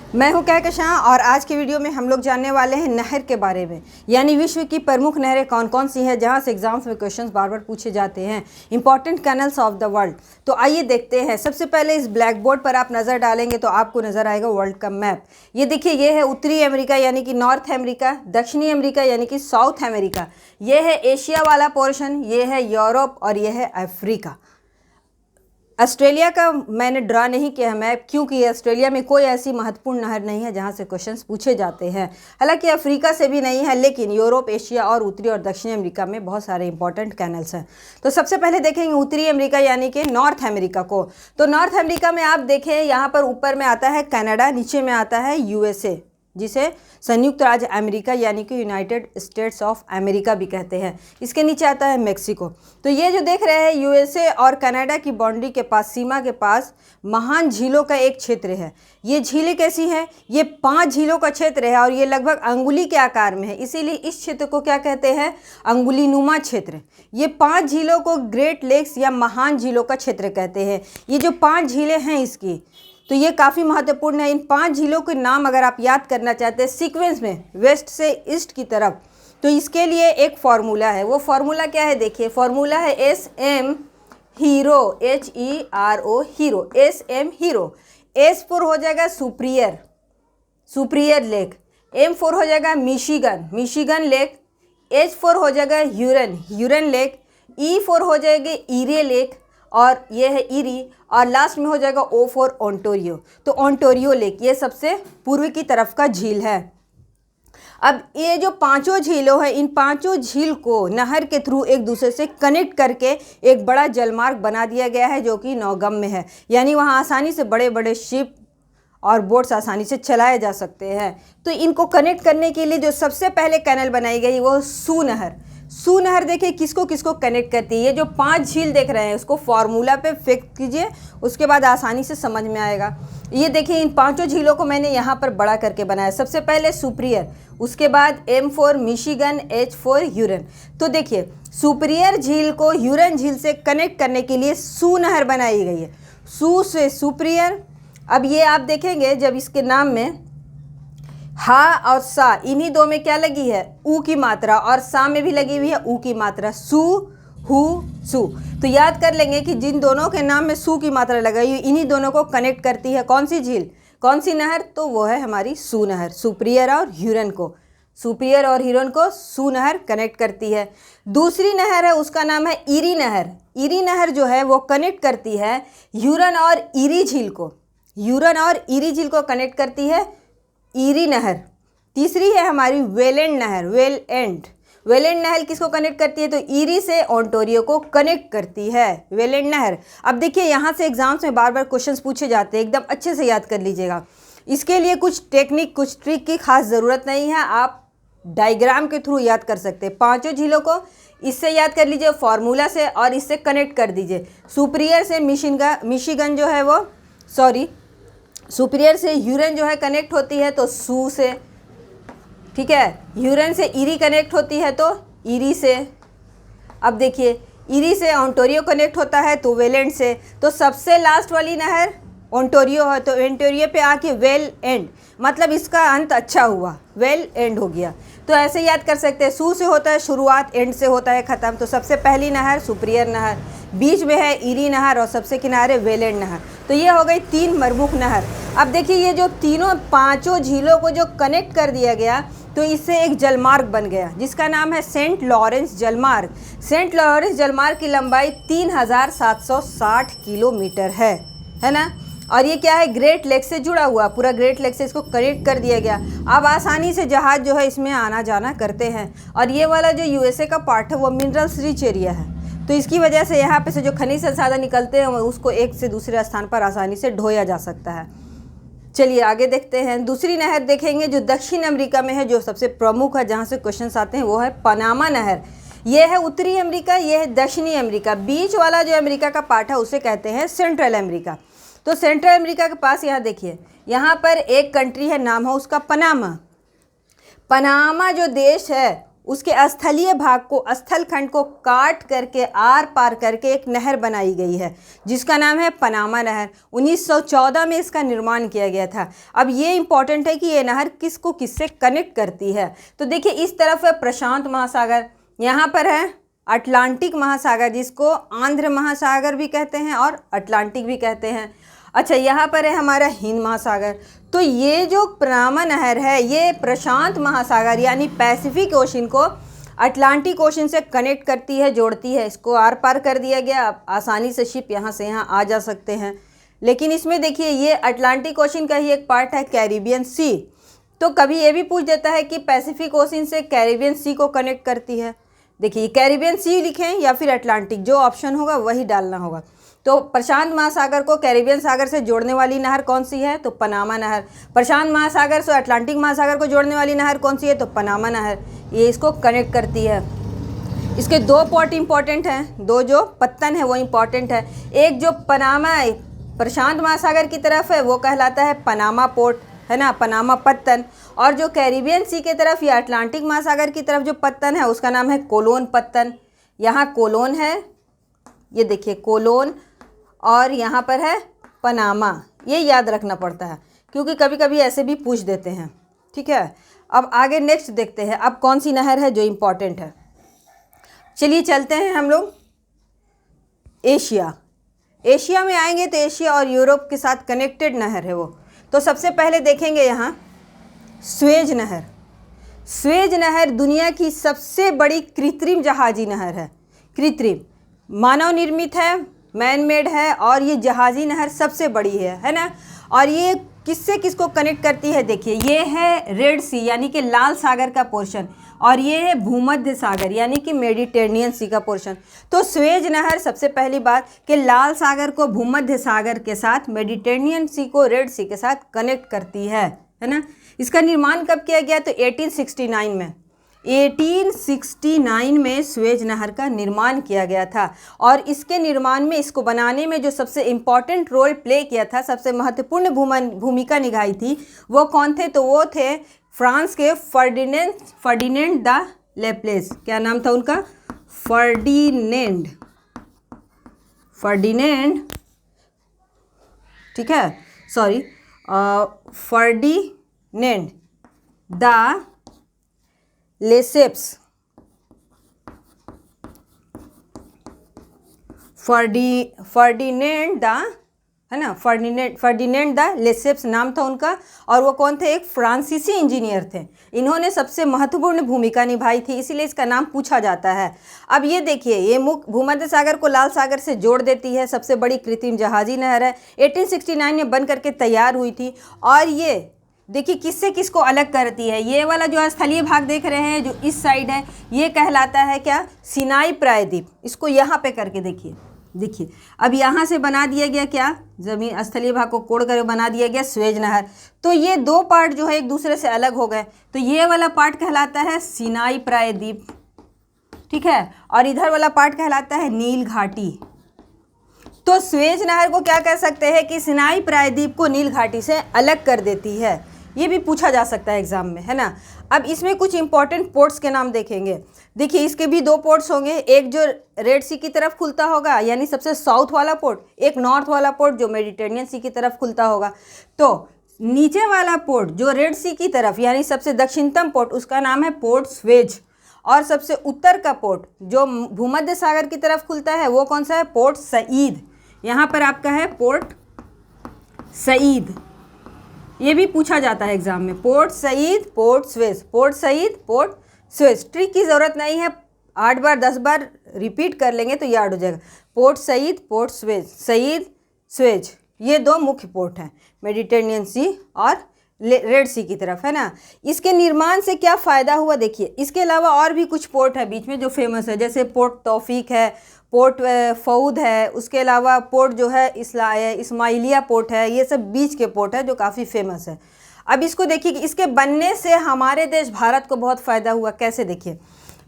मैं हूं कहकशां और आज की वीडियो में हम लोग जानने वाले हैं नहर के बारे में, यानी विश्व की प्रमुख नहरें कौन कौन सी हैं जहां से एग्जाम्स में क्वेश्चंस बार बार पूछे जाते हैं। Important canals of the world. तो आइए देखते हैं। सबसे पहले इस ब्लैक बोर्ड पर आप नज़र डालेंगे तो आपको नज़र आएगा वर्ल्ड का मैप। ये देखिए, ये है उत्तरी अमेरिका यानी कि नॉर्थ अमेरिका, दक्षिणी अमेरिका यानी कि साउथ अमेरिका, ये है एशिया वाला पोर्शन, ये है यूरोप और ये है अफ्रीका। ऑस्ट्रेलिया का मैंने ड्रा नहीं किया है मैप, क्योंकि ऑस्ट्रेलिया में कोई ऐसी महत्वपूर्ण नहर नहीं है जहां से क्वेश्चंस पूछे जाते हैं। हालांकि अफ्रीका से भी नहीं है, लेकिन यूरोप, एशिया और उत्तरी और दक्षिणी अमेरिका में बहुत सारे इंपॉर्टेंट कैनल्स हैं। तो सबसे पहले देखेंगे उत्तरी अमेरिका यानी कि नॉर्थ अमेरिका को। तो नॉर्थ अमेरिका में आप देखें, यहाँ पर ऊपर में आता है कनाडा, नीचे में आता है यूएसए, जिसे संयुक्त राज्य अमेरिका यानी कि यूनाइटेड स्टेट्स ऑफ अमेरिका भी कहते हैं। इसके नीचे आता है मेक्सिको। तो ये जो देख रहे हैं यूएसए और कनाडा की बाउंड्री के पास, सीमा के पास महान झीलों का एक क्षेत्र है। ये झीलें कैसी हैं? ये 5 झीलों का क्षेत्र है और ये लगभग अंगुली के आकार में है, इसीलिए इस क्षेत्र को क्या कहते हैं? अंगुलीनुमा क्षेत्र। ये 5 झीलों को ग्रेट लेक्स या महान झीलों का क्षेत्र कहते हैं। ये जो 5 झीलें हैं इसकी, तो ये काफ़ी महत्वपूर्ण है। इन 5 झीलों के नाम अगर आप याद करना चाहते हैं सीक्वेंस में वेस्ट से ईस्ट की तरफ, तो इसके लिए एक फार्मूला है। वो फार्मूला क्या है? देखिए, फार्मूला है SM hero, HERO hero, SM hero. S for हो जाएगा Superior, Superior lake. M for हो जाएगा Michigan, Michigan lake. H for हो जाएगा Huron, Huron lake. E for हो जाएगी ईरे लेक और ये है ईरी, और लास्ट में हो जाएगा O फॉर ओंटारियो। तो ओंटारियो लेक ये सबसे पूर्व की तरफ का झील है। अब ये जो 5 झीलों हैं, इन 5 झील को नहर के थ्रू एक दूसरे से कनेक्ट करके एक बड़ा जलमार्ग बना दिया गया है, जो कि नौगम में है। यानी वहाँ आसानी से बड़े बड़े शिप और बोट्स आसानी से चलाए जा सकते हैं। तो इनको कनेक्ट करने के लिए जो सबसे पहले कैनल बनाई गई वो सू नहर। सू नहर देखिए किसको किसको कनेक्ट करती है। ये जो 5 झील देख रहे हैं उसको फॉर्मूला पे फिक्स कीजिए, उसके बाद आसानी से समझ में आएगा। ये देखिए, इन 5 झीलों को मैंने यहाँ पर बड़ा करके बनाया। सबसे पहले सुप्रियर, उसके बाद M for Michigan, H for Huron. तो देखिए, सुप्रियर झील को ह्यूरन झील से कनेक्ट करने के लिए सू नहर बनाई गई है। सू से सुप्रियर। अब ये आप देखेंगे जब इसके नाम में हा और सा, इन्हीं दो में क्या लगी है? ऊ की मात्रा, और सा में भी लगी हुई है ऊ की मात्रा। सू, हु, सू। तो याद कर लेंगे कि जिन दोनों के नाम में सू की मात्रा लगाई हुई, इन्हीं दोनों को कनेक्ट करती है कौन सी झील, कौन सी नहर? तो वो है हमारी सू नहर। सुप्रियर और ह्यूरन को, सुप्रियर और ह्यूरन को सू नहर कनेक्ट करती है। दूसरी नहर है, उसका नाम है ईरी नहर। ईरी नहर जो है वो कनेक्ट करती है ह्यूरन और ईरी झील को, ह्यूरन और ईरी झील को कनेक्ट करती है ईरी नहर। तीसरी है हमारी वेलेंड नहर, वेल एंड। वेलेंड नहर किसको कनेक्ट करती है? तो ईरी से ओंटारियो को कनेक्ट करती है वेलेंड नहर। अब देखिए, यहाँ से एग्जाम्स में बार बार क्वेश्चंस पूछे जाते हैं, एकदम अच्छे से याद कर लीजिएगा। इसके लिए कुछ टेक्निक, कुछ ट्रिक की खास ज़रूरत नहीं है, आप डायग्राम के थ्रू याद कर सकते हैं। 5 झीलों को इससे याद कर लीजिए फार्मूला से, और इससे कनेक्ट कर दीजिए। सुप्रियर से मिशिगन जो है वो, सॉरी, सुपीरियर से ह्यूरन जो है कनेक्ट होती है तो सू से, ठीक है। ह्यूरन से ईरी कनेक्ट होती है तो ईरी से। अब देखिए, ईरी से ओंटारियो कनेक्ट होता है तो वेलेंड से। तो सबसे लास्ट वाली नहर ओंटारियो है, तो ओंटारियो पे आके वेल एंड, मतलब इसका अंत अच्छा हुआ, वेल एंड हो गया। तो ऐसे याद कर सकते हैं, सू से होता है शुरुआत, एंड से होता है ख़त्म। तो सबसे पहली नहर सुपीरियर नहर, बीच में है ईरी नहर और सबसे किनारे वेलेंड नहर। तो ये हो गई 3 प्रमुख नहर। अब देखिए, ये जो तीनों 5 झीलों को जो कनेक्ट कर दिया गया, तो इससे एक जलमार्ग बन गया जिसका नाम है सेंट लॉरेंस जलमार्ग। सेंट लॉरेंस जलमार्ग की लंबाई 3760 किलोमीटर है ना। और ये क्या है? ग्रेट लेक से जुड़ा हुआ, पूरा ग्रेट लेक से इसको कनेक्ट कर दिया गया। अब आसानी से जहाज़ जो है इसमें आना जाना करते हैं। और ये वाला जो यूएसए का पार्ट है वो मिनरल्स रिच एरिया है, तो इसकी वजह से यहाँ पे से जो खनिज संसाधन निकलते हैं उसको एक से दूसरे स्थान पर आसानी से ढोया जा सकता है। चलिए आगे देखते हैं। दूसरी नहर देखेंगे जो दक्षिण अमेरिका में है, जो सबसे प्रमुख है, जहाँ से क्वेश्चंस आते हैं, वो है पनामा नहर। ये है उत्तरी अमेरिका, ये है दक्षिणी अमेरिका। बीच वाला जो अमेरिका का पार्ट है उसे कहते हैं सेंट्रल अमेरिका। तो सेंट्रल अमेरिका के पास यहाँ देखिए, यहाँ पर एक कंट्री है, नाम है उसका पनामा। पनामा जो देश है उसके स्थलीय भाग को, स्थल खंड को काट करके आर पार करके एक नहर बनाई गई है जिसका नाम है पनामा नहर। 1914 में इसका निर्माण किया गया था। अब ये इंपॉर्टेंट है कि ये नहर किसको किससे कनेक्ट करती है। तो देखिए इस तरफ है प्रशांत महासागर, यहाँ पर है अटलांटिक महासागर जिसको आंध्र महासागर भी कहते हैं और अटलांटिक भी कहते हैं। अच्छा, यहाँ पर है हमारा हिंद महासागर। तो ये जो पनामा नहर है ये प्रशांत महासागर यानी पैसिफिक ओशन को अटलांटिक ओशन से कनेक्ट करती है, जोड़ती है। इसको आर पार कर दिया गया, अब आसानी से शिप यहाँ से यहाँ आ जा सकते हैं। लेकिन इसमें देखिए ये अटलांटिक ओशन का ही एक पार्ट है कैरिबियन सी। तो कभी ये भी पूछ देता है कि पैसिफिक ओशन से कैरिबियन सी को कनेक्ट करती है। देखिए कैरिबियन सी लिखें या फिर अटलांटिक, जो ऑप्शन होगा वही डालना होगा। तो प्रशांत महासागर को कैरिबियन सागर से जोड़ने वाली नहर कौन सी है, तो पनामा नहर। प्रशांत महासागर से अटलांटिक महासागर को जोड़ने वाली नहर कौन सी है, तो पनामा नहर। ये इसको कनेक्ट करती है। इसके दो पोर्ट इंपॉर्टेंट हैं, दो जो पत्तन है वो इंपॉर्टेंट है। एक जो पनामा प्रशांत महासागर की तरफ है वो कहलाता है पनामा पोर्ट, है ना, पनामा पत्तन। और जो कैरिबियन सी की तरफ या अटलांटिक महासागर की तरफ जो पत्तन है उसका नाम है कोलोन पत्तन। यहाँ कोलोन है, ये देखिए कोलोन, और यहाँ पर है पनामा। ये याद रखना पड़ता है क्योंकि कभी कभी ऐसे भी पूछ देते हैं। ठीक है, अब आगे नेक्स्ट देखते हैं अब कौन सी नहर है जो इम्पोर्टेंट है। चलिए चलते हैं हम लोग एशिया। एशिया में आएंगे तो एशिया और यूरोप के साथ कनेक्टेड नहर है वो। तो सबसे पहले देखेंगे यहाँ स्वेज नहर। स्वेज नहर दुनिया की सबसे बड़ी कृत्रिम जहाजी नहर है। कृत्रिम, मानव निर्मित है, मैन मेड है, और ये जहाजी नहर सबसे बड़ी है ना। और ये किससे किसको कनेक्ट करती है, देखिए ये है रेड सी यानी कि लाल सागर का पोर्शन, और ये है भूमध्य सागर यानी कि मेडिटेरेनियन सी का पोर्शन। तो स्वेज नहर सबसे पहली बात कि लाल सागर को भूमध्य सागर के साथ, मेडिटेरेनियन सी को रेड सी के साथ कनेक्ट करती है ना। इसका निर्माण कब किया गया, तो 1869 में। 1869 में स्वेज नहर का निर्माण किया गया था। और इसके निर्माण में, इसको बनाने में जो सबसे इम्पॉर्टेंट रोल प्ले किया था, सबसे महत्वपूर्ण भूमिका निभाई थी, वो कौन थे, तो वो थे फ्रांस के फर्डिनेंड द लेप्लेस। क्या नाम था उनका, फर्डिनेंड, ठीक है, sorry, Ferdinand de Lesseps, Ferdinand de, है ना, फर्डिनेंड द लेसेप्स नाम था उनका। और वो कौन थे, एक फ्रांसीसी इंजीनियर थे। इन्होंने सबसे महत्वपूर्ण भूमिका निभाई थी, इसीलिए इसका नाम पूछा जाता है। अब ये देखिए, ये भूमध्य सागर को लाल सागर से जोड़ देती है, सबसे बड़ी कृत्रिम जहाजी नहर है। 1869 में बन करके तैयार हुई थी। और ये देखिए किससे किसको अलग करती है। ये वाला जो स्थलीय भाग देख रहे हैं जो इस साइड है, ये कहलाता है क्या, सिनाई प्रायद्वीप। इसको यहाँ पे करके देखिए, देखिए अब यहाँ से बना दिया गया क्या, जमीन स्थलीय भाग को कोड़ कर बना दिया गया स्वेज नहर। तो ये दो पार्ट जो है एक दूसरे से अलग हो गए। तो ये वाला पार्ट कहलाता है सिनाई प्रायद्वीप, ठीक है, और इधर वाला पार्ट कहलाता है नील घाटी। तो स्वेज नहर को क्या कह सकते हैं कि सिनाई प्रायद्वीप को नील घाटी से अलग कर देती है। ये भी पूछा जा सकता है एग्जाम में, है ना। अब इसमें कुछ इंपॉर्टेंट पोर्ट्स के नाम देखेंगे। देखिए इसके भी दो पोर्ट्स होंगे, एक जो रेड सी की तरफ खुलता होगा यानी सबसे साउथ वाला पोर्ट, एक नॉर्थ वाला पोर्ट जो मेडिटेरेनियन सी की तरफ खुलता होगा। तो नीचे वाला पोर्ट जो रेड सी की तरफ यानी सबसे दक्षिणतम पोर्ट, उसका नाम है पोर्ट स्वेज। और सबसे उत्तर का पोर्ट जो भूमध्य सागर की तरफ खुलता है वो कौन सा है, पोर्ट सईद। यहाँ पर आपका है पोर्ट सईद। ये भी पूछा जाता है एग्जाम में, port Said, port Suez, port Said, port Suez. Trick की ज़रूरत नहीं है, 8 बार 10 बार रिपीट कर लेंगे तो याद हो जाएगा। Port Said, port Suez, Said, Suez, ये दो मुख्य पोर्ट हैं मेडिटेरेनियन सी और रेड सी की तरफ, है ना। इसके निर्माण से क्या फ़ायदा हुआ, देखिए इसके अलावा और भी कुछ पोर्ट है बीच में जो फेमस है, जैसे पोर्ट तौफीक है, पोर्ट फऊद है, उसके अलावा पोर्ट जो है इस्माइलिया पोर्ट है। ये सब बीच के पोर्ट है जो काफ़ी फेमस है। अब इसको देखिए कि इसके बनने से हमारे देश भारत को बहुत फ़ायदा हुआ। कैसे, देखिए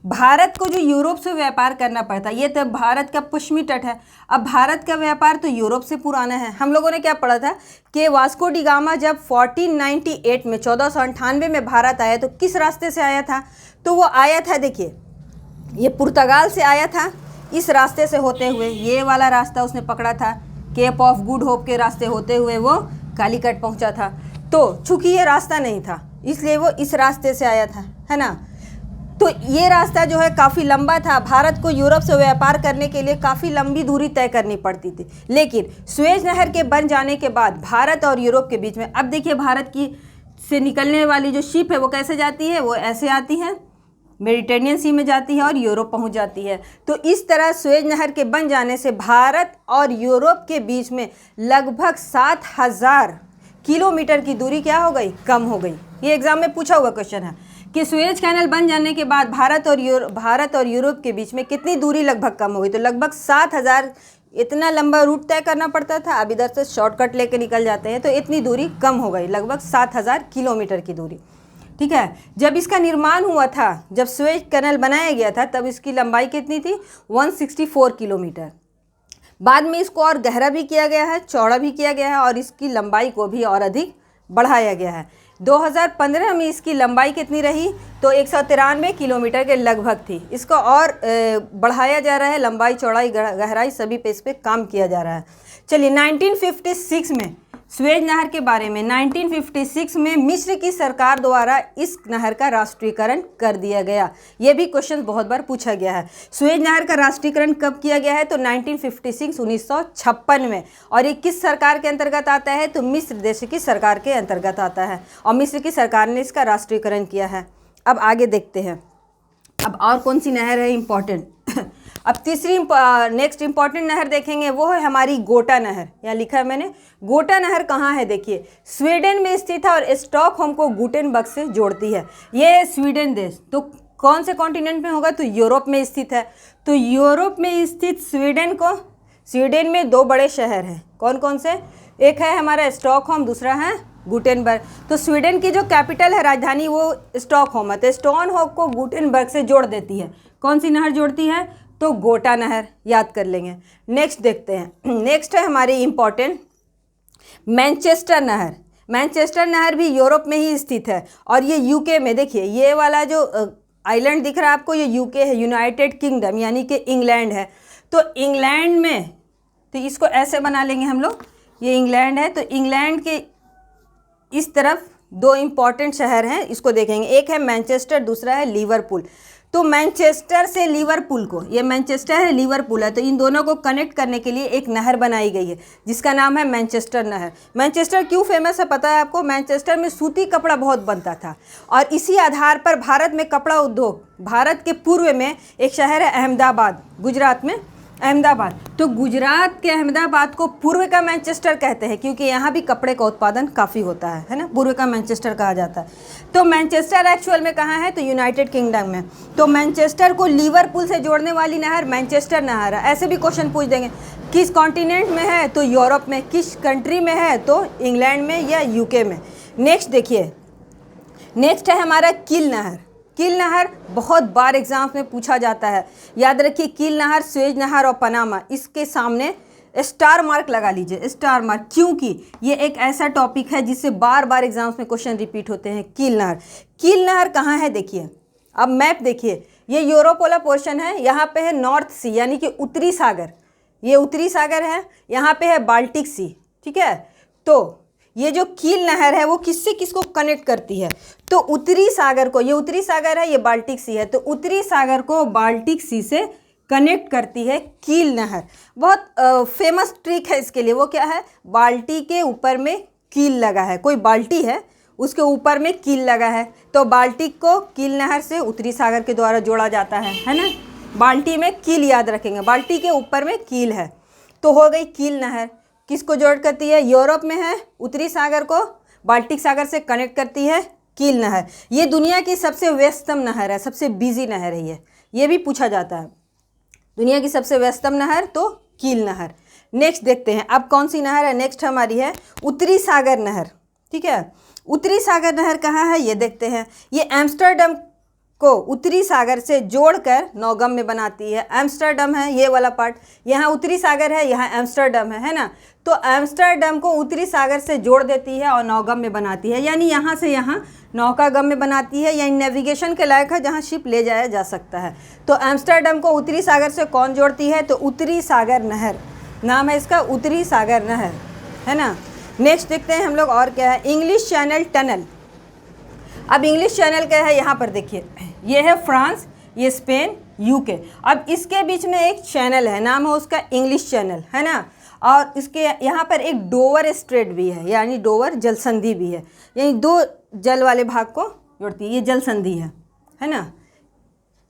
भारत को जो यूरोप से व्यापार करना पड़ता, ये तो भारत का पश्चिमी तट है। अब भारत का व्यापार तो यूरोप से पुराना है। हम लोगों ने क्या पढ़ा था कि वास्को डी गामा जब 1498 में 1498 में भारत आया तो किस रास्ते से आया था? तो वो आया था, देखिए ये पुर्तगाल से आया था, इस रास्ते से होते हुए, ये वाला रास्ता उसने पकड़ा था, केप ऑफ गुड होप के रास्ते होते हुए वो कालीकट पहुंचा था। तो चूंकि ये रास्ता नहीं था इसलिए वो इस रास्ते से आया था, है ना। तो ये रास्ता जो है काफ़ी लंबा था, भारत को यूरोप से व्यापार करने के लिए काफ़ी लंबी दूरी तय करनी पड़ती थी। लेकिन सुएज नहर के बन जाने के बाद भारत और यूरोप के बीच में, अब देखिए भारत की से निकलने वाली जो शिप है वो कैसे जाती है, वो ऐसे आती है, मेडिटेरेनियन सी में जाती है और यूरोप पहुंच जाती है। तो इस तरह सुएज नहर के बन जाने से भारत और यूरोप के बीच में लगभग 7000 किलोमीटर की दूरी क्या हो गई, कम हो गई। ये एग्जाम में पूछा हुआ क्वेश्चन है कि सुएज कैनल बन जाने के बाद भारत और यूरोप के बीच में कितनी दूरी लगभग कम हो गई। तो लगभग 7000, इतना लंबा रूट तय करना पड़ता था, अब इधर से शॉर्टकट लेके निकल जाते हैं, तो इतनी दूरी कम हो गई, लगभग 7000 किलोमीटर की दूरी। ठीक है, जब इसका निर्माण हुआ था, जब सुएज कैनल बनाया गया था, तब इसकी लंबाई कितनी थी, 164 किलोमीटर। बाद में इसको और गहरा भी किया गया है, चौड़ा भी किया गया है और इसकी लंबाई को भी और अधिक बढ़ाया गया है। 2015 में इसकी लंबाई कितनी रही, तो 193 किलोमीटर के लगभग थी। इसको और बढ़ाया जा रहा है, लंबाई चौड़ाई गहराई सभी पे इस पर काम किया जा रहा है। चलिए 1956 में सुएज नहर के बारे में, 1956 में मिस्र की सरकार द्वारा इस नहर का राष्ट्रीयकरण कर दिया गया। ये भी क्वेश्चन बहुत बार पूछा गया है। सुएज नहर का राष्ट्रीयकरण कब किया गया है, तो 1956 में। और ये किस सरकार के अंतर्गत आता है, तो मिस्र देश की सरकार के अंतर्गत आता है और मिस्र की सरकार ने इसका राष्ट्रीयकरण किया है। अब आगे देखते हैं, अब और कौन सी नहर है इम्पॉर्टेंट। अब तीसरी नेक्स्ट इंपॉर्टेंट नहर देखेंगे, वो है हमारी गोटा नहर। यहाँ लिखा है मैंने, गोटा नहर कहाँ है, देखिए स्वीडन में स्थित है और स्टॉकहोम को गुटेनबर्ग से जोड़ती है। ये स्वीडन देश तो कौन से कॉन्टिनेंट में होगा, तो यूरोप में स्थित है। तो यूरोप में स्थित स्वीडन में 2 बड़े शहर हैं, कौन कौन से, एक है हमारा स्टॉकहोम, दूसरा है गुटेनबर्ग। तो स्वीडन की जो कैपिटल है, राजधानी, वो स्टॉकहोम है। तो स्टॉकहोम को गुटेनबर्ग से जोड़ देती है। कौन सी नहर जोड़ती है, तो गोटा नहर, याद कर लेंगे। नेक्स्ट देखते हैं, नेक्स्ट है हमारी इम्पॉर्टेंट मैनचेस्टर नहर। मैनचेस्टर नहर भी यूरोप में ही स्थित है और ये यूके में, देखिए ये वाला जो आइलैंड दिख रहा है आपको, ये यूके है, यूनाइटेड किंगडम यानी कि इंग्लैंड है। तो इंग्लैंड में, तो इसको ऐसे बना लेंगे हम लोग, ये इंग्लैंड है। तो इंग्लैंड के इस तरफ 2 इम्पॉर्टेंट शहर हैं, इसको देखेंगे, एक है मैनचेस्टर, दूसरा है लिवरपूल। तो मैनचेस्टर से लिवरपूल को, ये मैनचेस्टर है, लिवरपूल है, तो इन दोनों को कनेक्ट करने के लिए एक नहर बनाई गई है जिसका नाम है मैनचेस्टर नहर। मैनचेस्टर क्यों फेमस है पता है आपको, मैनचेस्टर में सूती कपड़ा बहुत बनता था और इसी आधार पर भारत में कपड़ा उद्योग, भारत के पूर्व में एक शहर है अहमदाबाद, गुजरात में अहमदाबाद। तो गुजरात के अहमदाबाद को पूर्व का मैनचेस्टर कहते हैं क्योंकि यहाँ भी कपड़े का उत्पादन काफ़ी होता है ना, पूर्व का मैनचेस्टर कहा जाता है। तो मैनचेस्टर एक्चुअल में कहाँ है, तो यूनाइटेड किंगडम में। तो मैनचेस्टर को लिवरपूल से जोड़ने वाली नहर मैनचेस्टर नहर है। ऐसे भी क्वेश्चन पूछ देंगे, किस कॉन्टिनेंट में है, तो यूरोप में, किस कंट्री में है, तो इंग्लैंड में या यूके में। नेक्स्ट देखिए, नेक्स्ट है हमारा कील नहर। कील नहर बहुत बार एग्जाम्स में पूछा जाता है, याद रखिए कील नहर, सुएज नहर और पनामा, इसके सामने स्टार मार्क लगा लीजिए, स्टार मार्क, क्योंकि ये एक ऐसा टॉपिक है जिससे बार बार एग्जाम्स में क्वेश्चन रिपीट होते हैं। कील नहर, कील नहर कहाँ है, देखिए अब मैप देखिए, ये यूरोप वाला पोर्शन है, यहाँ पे है नॉर्थ सी यानी कि उत्तरी सागर, ये उत्तरी सागर है, यहाँ पे है बाल्टिक सी, ठीक है। तो ये जो कील नहर है वो किससे किसको कनेक्ट करती है, तो उत्तरी सागर को, ये उत्तरी सागर है, ये बाल्टिक सी है, तो उत्तरी सागर को बाल्टिक सी से कनेक्ट करती है कील नहर। बहुत फेमस ट्रिक है इसके लिए, वो क्या है, बाल्टी के ऊपर में कील लगा है, कोई बाल्टी है उसके ऊपर में कील लगा है, तो बाल्टिक को कील नहर से उत्तरी सागर के द्वारा जोड़ा जाता है ना। बाल्टी में कील याद रखेंगे, बाल्टी के ऊपर में कील है, तो हो गई कील नहर। किसको जोड़ करती है, यूरोप में है, उत्तरी सागर को बाल्टिक सागर से कनेक्ट करती है कील नहर। ये दुनिया की सबसे व्यस्तम नहर है, सबसे बिजी नहर है ये भी पूछा जाता है, दुनिया की सबसे व्यस्तम नहर तो कील नहर। नेक्स्ट देखते हैं, अब कौन सी नहर है, नेक्स्ट हमारी है उत्तरी सागर नहर, ठीक है। उत्तरी सागर नहर कहाँ है ये देखते हैं, ये एम्स्टर्डम को उत्तरी सागर से जोड़कर नौगम्य बनाती है। एम्स्टर्डम है ये वाला पार्ट, यहाँ उत्तरी सागर है, यहाँ एम्स्टर्डम है ना। तो एम्स्टर्डम को उत्तरी सागर से जोड़ देती है और नौगम्य बनाती है, यानी यहाँ से यहाँ नौकागम्य बनाती है, यानी नेविगेशन के लायक है, जहाँ शिप ले जाया जा सकता है। तो एम्स्टर्डम को उत्तरी सागर से कौन जोड़ती है? तो उत्तरी सागर नहर, नाम है इसका उत्तरी सागर नहर, है ना। नेक्स्ट देखते हैं हम लोग और क्या है, इंग्लिश चैनल टनल। अब इंग्लिश चैनल क्या है, यहाँ पर देखिए, ये है फ्रांस, ये स्पेन, यूके। अब इसके बीच में एक चैनल है, नाम है उसका इंग्लिश चैनल, है ना। और इसके यहाँ पर एक डोवर स्ट्रेट भी है, यानी डोवर जल संधि भी है, यानी दो जल वाले भाग को जोड़ती है, ये जल संधि है ना।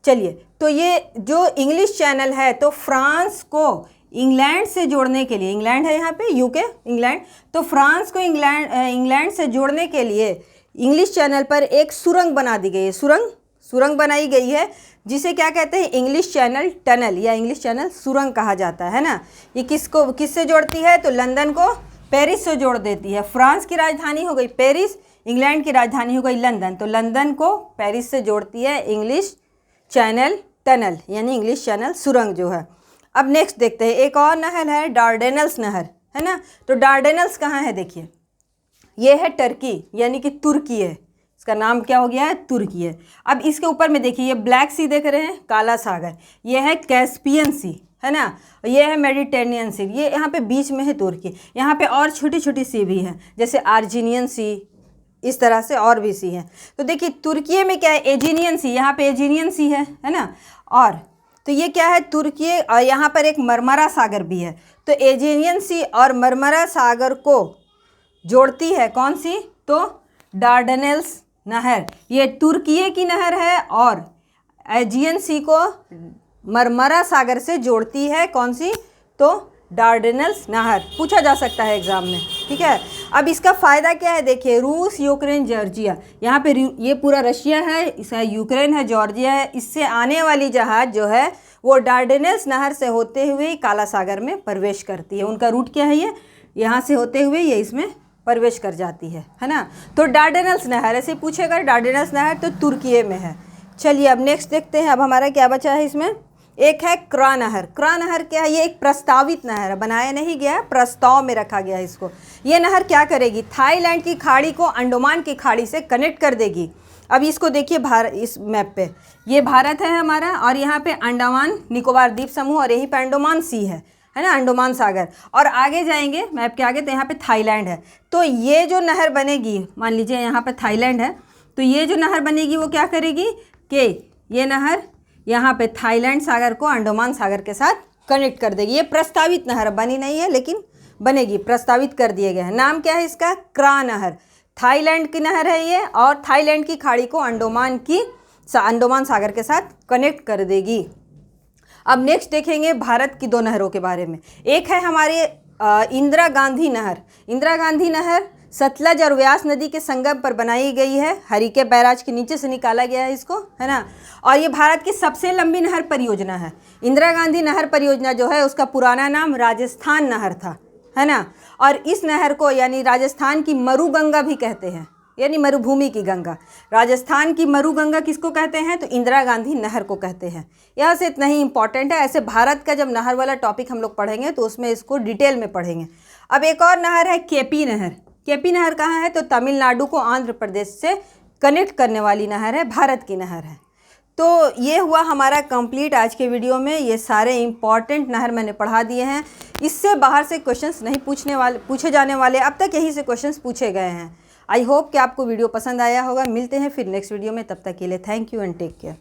चलिए, तो ये जो इंग्लिश चैनल है, तो फ्रांस को इंग्लैंड से जोड़ने के लिए, इंग्लैंड है यहाँ पे, यूके इंग्लैंड, तो फ्रांस को इंग्लैंड से जोड़ने के लिए इंग्लिश चैनल पर एक सुरंग बना दी गई है, सुरंग बनाई गई है, जिसे क्या कहते हैं, इंग्लिश चैनल टनल या इंग्लिश चैनल सुरंग कहा जाता है ना। ये किससे जोड़ती है? तो लंदन को पेरिस से जोड़ देती है। फ्रांस की राजधानी हो गई पेरिस, इंग्लैंड की राजधानी हो गई लंदन, तो लंदन को पेरिस से जोड़ती है इंग्लिश चैनल टनल, यानी इंग्लिश चैनल सुरंग जो है। अब नेक्स्ट देखते हैं, एक और नहर है डार्डेनल्स नहर, है ना। तो डार्डेनल्स कहाँ है? देखिए, ये है टर्की, यानी कि तुर्की है, इसका नाम क्या हो गया है? तुर्की है। अब इसके ऊपर में देखिए, ये ब्लैक सी देख रहे हैं, काला सागर, ये है कैस्पियन सी, है ना, ये है मेडिटेरेनियन सी, ये यहाँ पे बीच में है तुर्की। यहाँ पे और छोटी छोटी सी भी हैं, जैसे आर्जीनियन सी, इस तरह से और भी सी हैं। तो देखिए, तुर्की में क्या है? एजीनियन सी, यहाँ पे एजीनियन सी है ना। और तो ये क्या है? तुर्की, और यहाँ पर एक मरमरा सागर भी है। तो एजीनियन सी और मरमरा सागर को जोड़ती है कौन सी? तो डार्डेनल्स नहर, ये तुर्की की नहर है, और एजियन सी को मरमरा सागर से जोड़ती है कौन सी? तो डार्डेनल्स नहर। पूछा जा सकता है एग्जाम में, ठीक है। अब इसका फ़ायदा क्या है? देखिए, रूस, यूक्रेन, जॉर्जिया, यहाँ पे ये पूरा रशिया है, इसका यूक्रेन है, जॉर्जिया है, इससे आने वाली जहाज़ जो है वो डार्डेनल्स नहर से होते हुए काला सागर में प्रवेश करती है। उनका रूट क्या है? ये यहाँ से होते हुए ये इसमें प्रवेश कर जाती है ना। तो डार्डेनल्स नहर ऐसे पूछेगा, डार्डेनल्स नहर तो तुर्की में है। चलिए, अब नेक्स्ट देखते हैं, अब हमारा क्या बचा है इसमें, एक है क्रा नहर। क्रा नहर क्या है? ये एक प्रस्तावित नहर है, बनाया नहीं गया है, प्रस्ताव में रखा गया है इसको। ये नहर क्या करेगी? थाईलैंड की खाड़ी को अंडमान की खाड़ी से कनेक्ट कर देगी। अब इसको देखिए, भारत, इस मैप पे ये भारत है हमारा, और यहाँ पे अंडमान निकोबार द्वीप समूह, और यहीं पे अंडमान सी है ना, अंडमान सागर। और आगे जाएंगे मैप के आगे तो यहाँ पे थाईलैंड है। तो ये जो नहर बनेगी, मान लीजिए यहाँ पे थाईलैंड है, तो ये जो नहर बनेगी वो क्या करेगी कि ये नहर यहाँ पे थाईलैंड सागर को अंडमान सागर के साथ कनेक्ट कर देगी। ये प्रस्तावित नहर बनी नहीं है, लेकिन बनेगी, प्रस्तावित कर दिए गए हैं। नाम क्या है इसका? क्रा नहर। थाईलैंड की नहर है ये, और थाईलैंड की खाड़ी को अंडमान सागर के साथ कनेक्ट कर देगी। अब नेक्स्ट देखेंगे भारत की दो नहरों के बारे में। एक है हमारे इंदिरा गांधी नहर। इंदिरा गांधी नहर सतलज और व्यास नदी के संगम पर बनाई गई है, हरिके बैराज के नीचे से निकाला गया है इसको, है ना। और ये भारत की सबसे लंबी नहर परियोजना है। इंदिरा गांधी नहर परियोजना जो है उसका पुराना नाम राजस्थान नहर था, है ना। और इस नहर को यानी राजस्थान की मरुगंगा भी कहते हैं, यानी मरुभूमि की गंगा। राजस्थान की मरुगंगा किसको कहते हैं? तो इंदिरा गांधी नहर को कहते हैं। यहाँ से इतना ही इंपॉर्टेंट है। ऐसे भारत का जब नहर वाला टॉपिक हम लोग पढ़ेंगे तो उसमें इसको डिटेल में पढ़ेंगे। अब एक और नहर है केपी नहर। केपी नहर कहाँ है? तो तमिलनाडु को आंध्र प्रदेश से कनेक्ट करने वाली नहर है, भारत की नहर है। तो ये हुआ हमारा कंप्लीट आज के वीडियो में। ये सारे इंपॉर्टेंट नहर मैंने पढ़ा दिए हैं। इससे बाहर से क्वेश्चंस नहीं पूछे जाने वाले। अब तक यहीं से क्वेश्चंस पूछे गए हैं। आई होप कि आपको वीडियो पसंद आया होगा। मिलते हैं फिर नेक्स्ट वीडियो में, तब तक के लिए thank you and take care.